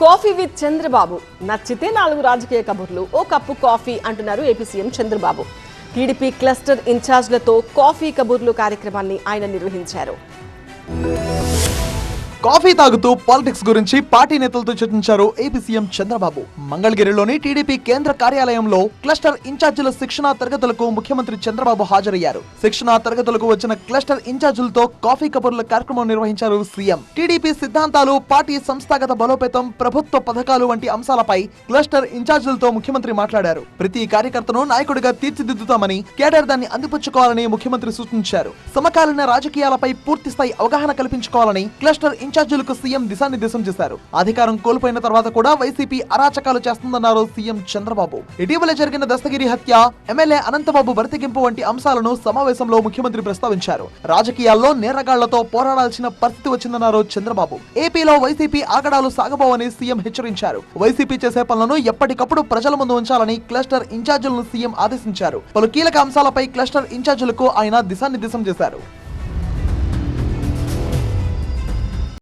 Coffee with Chandrababu నచ్చితే 4 రాజకీయ కబుర్లు ఓ కప్పు కాఫీ అంటున్నారు AP CM Chandrababu. TDP cluster ఇన్ఛార్జ్లతో కాఫీ కబుర్లు కార్యక్రమాన్ని ఆయన నిర్వహించారు. కాఫీ తాగుతూ పాలిటిక్స్ గురించి పార్టీ నేతలతో చర్చించారు ఏపీ సీఎం చంద్రబాబు. మంగళగిరిలోని టీడీపీ కేంద్ర కార్యాలయంలో క్లస్టర్ ఇన్ఛార్జీల శిక్షణా తరగతులకు ముఖ్యమంత్రి చంద్రబాబు హాజరయ్యారు. శిక్షణా తరగతులకు వచ్చిన క్లస్టర్ ఇన్ఛార్జీలతో కాఫీ కబుర్ల కార్యక్రమం నిర్వహించారు సీఎం. టీడీపీ సిద్ధాంతాలు, పార్టీ సంస్థాగత బలోపేతం, ప్రభుత్వ పథకాలు వంటి అంశాలపై క్లస్టర్ ఇన్ఛార్జీలతో ముఖ్యమంత్రి మాట్లాడారు. ప్రతి కార్యకర్తను నాయకుడిగా తీర్చిదిద్దుతామని, కేడర్ దాన్ని అందిపుచ్చుకోవాలని ముఖ్యమంత్రి సూచించారు. సమకాలీన రాజకీయాలపై పూర్తిస్థాయి అవగాహన కల్పించుకోవాలని క్లస్టర్ ఇన్ఛార్జీలకు సీఎం దిశానిర్దేశం చేశారు. అధికారం కోల్పోయిన తర్వాత కూడా వైసీపీ అరాచకాలు చేస్తుందన్నారు సీఎం చంద్రబాబు. ఇటీవల జరిగిన దస్తగిరి హత్య, ఎమ్మెల్యే అనంతబాబు బరితెగింపు వంటి అంశాలను సమావేశంలో ముఖ్యమంత్రి ప్రస్తావించారు. రాజకీయాల్లో నేరగాళ్లతో పోరాడాల్సిన పరిస్థితి వచ్చిందన్నారు చంద్రబాబు. ఏపీలో వైసీపీ ఆగడాలు సాగబోవని సీఎం హెచ్చరించారు. వైసీపీ చేసే పనులను ఎప్పటికప్పుడు ప్రజల ముందు ఉంచాలని క్లస్టర్ ఇన్ఛార్జీలను సీఎం ఆదేశించారు. పలు కీలక అంశాలపై క్లస్టర్ ఇన్ఛార్జీలకు ఆయన దిశానిర్దేశం చేశారు.